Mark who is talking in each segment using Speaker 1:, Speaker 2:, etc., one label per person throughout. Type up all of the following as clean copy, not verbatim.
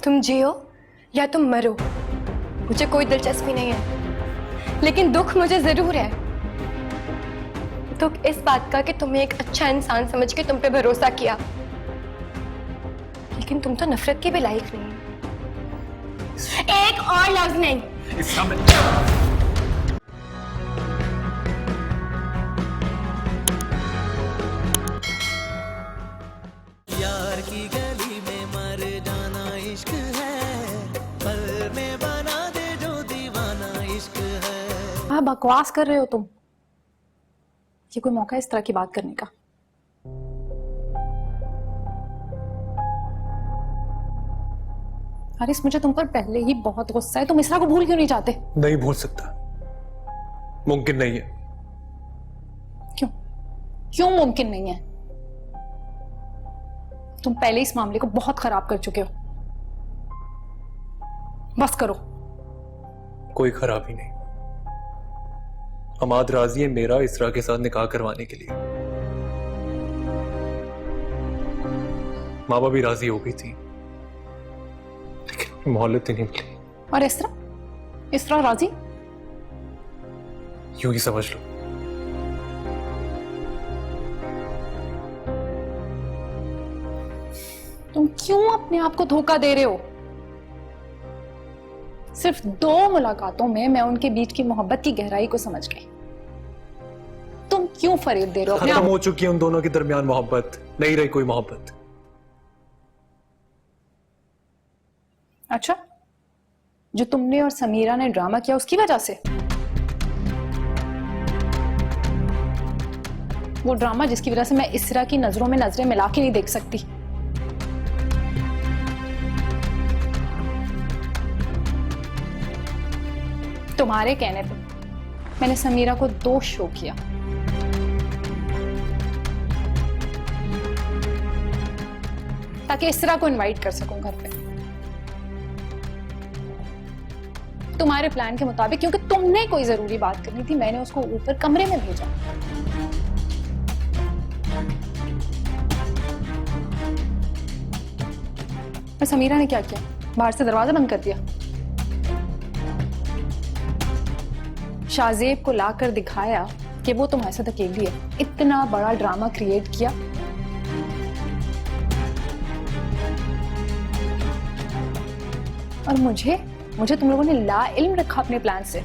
Speaker 1: तुम जियो या तुम मरो, मुझे कोई दिलचस्पी नहीं है, लेकिन दुख मुझे जरूर है। दुख इस बात का कि तुम्हें एक अच्छा इंसान समझ के तुम पे भरोसा किया, लेकिन तुम तो नफरत के भी लायक नहीं। एक और लफ्ज नहीं।
Speaker 2: यार की गली में मर जाना इश्क है, पल में बना दे जो दीवाना इश्क है।
Speaker 3: हाँ, बकवास कर रहे हो तुम। ये कोई मौका है इस तरह की बात करने का? हारिस, मुझे तुम पर पहले ही बहुत गुस्सा है। तुम इसरा को भूल क्यों नहीं चाहते?
Speaker 4: नहीं भूल सकता, मुमकिन नहीं है।
Speaker 3: क्यों? क्यों मुमकिन नहीं है? तुम पहले इस मामले को बहुत खराब कर चुके हो। बस करो।
Speaker 4: कोई खराबी नहीं। हमाद राजी है मेरा इसरा के साथ निकाह करवाने के लिए। माँ बाप भी राजी हो गई थी, लेकिन मोहल्लत ही नहीं मिली।
Speaker 3: और इसरा? इसरा राजी?
Speaker 4: यूं ही समझ लो।
Speaker 3: तुम क्यों अपने आप को धोखा दे रहे हो? सिर्फ 2 मुलाकातों में मैं उनके बीच की मोहब्बत की गहराई को समझ गई। तुम क्यों फरेब दे रहे हो अपने
Speaker 4: खत्म
Speaker 3: आप?
Speaker 4: हो चुकी है उन दोनों के दरमियान मोहब्बत, नहीं रही कोई मोहब्बत।
Speaker 3: अच्छा, जो तुमने और समीरा ने ड्रामा किया उसकी वजह से? वो ड्रामा जिसकी वजह से मैं इसरा की नजरों में नजरें मिला के नहीं देख सकती। तुम्हारे कहने पे मैंने समीरा को 2 शो किया। ताकि इसरा को इनवाइट कर सकूं घर पे। तुम्हारे प्लान के मुताबिक, क्योंकि तुमने कोई जरूरी बात करनी थी, मैंने उसको ऊपर कमरे में भेजा। और समीरा ने क्या किया? बाहर से दरवाजा बंद कर दिया। शाहजेब को लाकर दिखाया कि वो तुम्हारे साथ अकेली है। इतना बड़ा ड्रामा क्रिएट किया। और मुझे तुम लोगों ने ला इल्म रखा अपने प्लान से।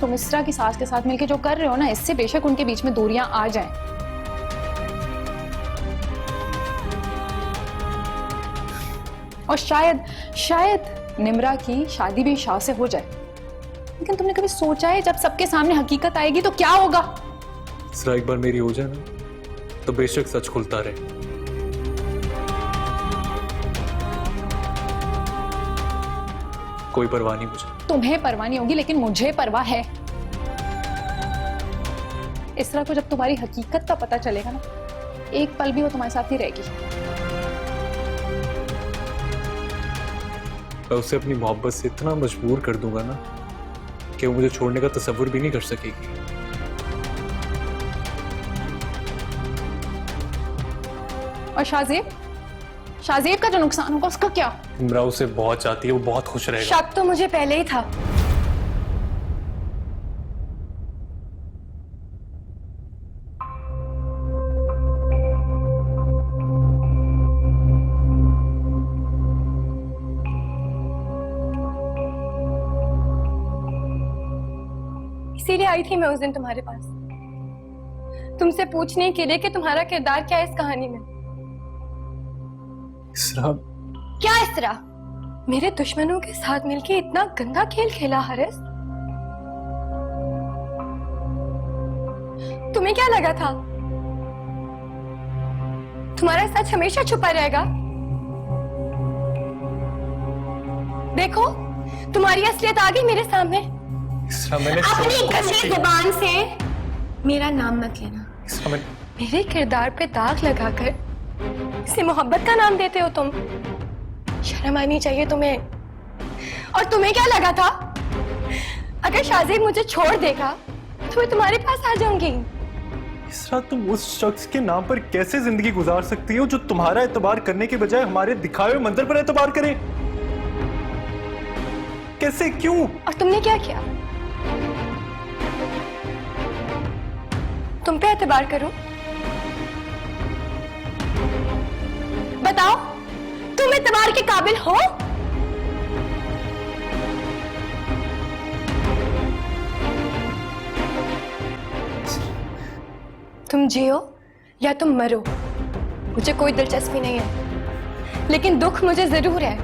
Speaker 3: तुम इसरा की सास के साथ मिलकर जो कर रहे हो ना, इससे बेशक उनके बीच में दूरियां आ जाएं, और शायद निम्रा की शादी भी शाह से हो जाए। लेकिन तुमने कभी सोचा है जब सबके सामने हकीकत आएगी तो क्या होगा?
Speaker 4: इसरा एक बार मेरी हो जाए ना, तो बेशक सच खुलता रहे। कोई परवाह नहीं मुझे।
Speaker 3: तुम्हें परवाह नहीं होगी, लेकिन मुझे परवाह है। इसरा को जब तुम्हारी हकीकत का पता चलेगा ना, एक पल भी वो तुम्हारे साथ नहीं रहेगी।
Speaker 4: मैं उसे अपनी मोहब्बत से इतना मजबूर कर दूंगा ना कि वो मुझे छोड़ने का तसव्वुर भी नहीं कर सकेगी।
Speaker 3: और शाहजेब का जो नुकसान होगा उसका क्या?
Speaker 4: इमरा उसे बहुत चाहती है, वो बहुत खुश रहेगा।
Speaker 1: शक तो मुझे पहले ही था। इसीलिए आई थी मैं उस दिन तुम्हारे पास, तुमसे पूछने के लिए कि तुम्हारा किरदार क्या है इस कहानी में।
Speaker 4: इसरा?
Speaker 1: क्या इस तरह? मेरे दुश्मनों के साथ मिलके इतना गंदा खेल खेला हारिस। तुम्हें क्या लगा था तुम्हारा सच हमेशा छुपा रहेगा? देखो, तुम्हारी असलियत आ गई मेरे सामने।
Speaker 4: इसरा, मैंने
Speaker 1: अपनी घसी जुबान से मेरा नाम मत लेना।
Speaker 4: इसरा,
Speaker 1: मेरे किरदार पे दाग लगाकर इसे मोहब्बत का नाम देते हो तुम। शर्म आनी चाहिए तुम्हें। और तुम्हें क्या लगा था अगर शाहजेब मुझे छोड़ देगा तो मैं तुम्हारे पास आ जाऊंगी?
Speaker 4: इसरा, तुम उस शख्स के नाम पर कैसे जिंदगी गुजार सकती हो जो तुम्हारा एतबार करने के बजाय हमारे दिखाए हुए मंजर पर एतबार करे? कैसे, क्यों?
Speaker 1: और तुमने क्या किया? तुम पे एतबार करूं? बताओ, तुम एतबार के काबिल हो? तुम जियो या तुम मरो, मुझे कोई दिलचस्पी नहीं है, लेकिन दुख मुझे जरूर है।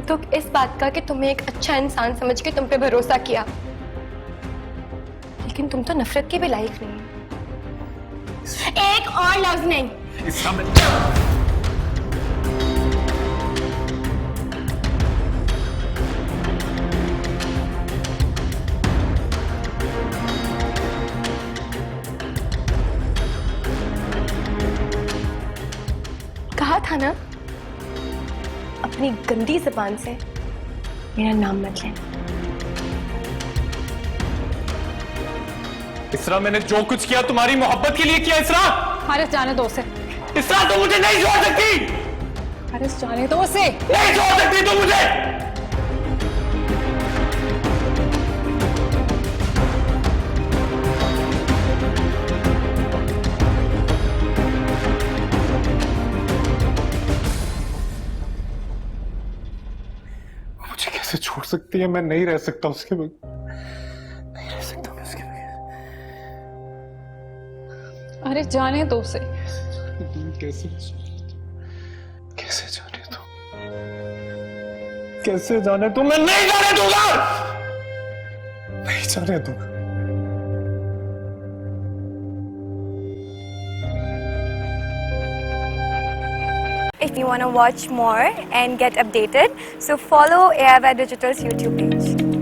Speaker 1: दुख इस बात का कि तुम्हें एक अच्छा इंसान समझ के तुम पे भरोसा किया, लेकिन तुम तो नफरत के भी लायक नहीं। एक और लफ्ज नहीं। कहा था ना, अपनी गंदी जुबान से मेरा नाम मत लेना।
Speaker 4: इसरा, मैंने जो कुछ किया तुम्हारी मोहब्बत के लिए किया। इसरा,
Speaker 3: हारिस जाने दो उसे।
Speaker 4: इसरा, तुम मुझे नहीं छोड़ सकती।
Speaker 3: हारिस जाने दो उसे।
Speaker 4: नहीं छोड़ सकती तुम मुझे। मुझे कैसे छोड़ सकती है? मैं नहीं रह सकता उसके बगैर, नहीं रह सकता मैं उसके बगैर।
Speaker 3: अरे जाने दो उसे।
Speaker 4: कैसे कैसे जाने दो, कैसे जाने दो? मैं नहीं जाने दूंगा, नहीं जाने दूंगा।
Speaker 1: If you want to watch more and get updated, so follow AIY Digital's YouTube page.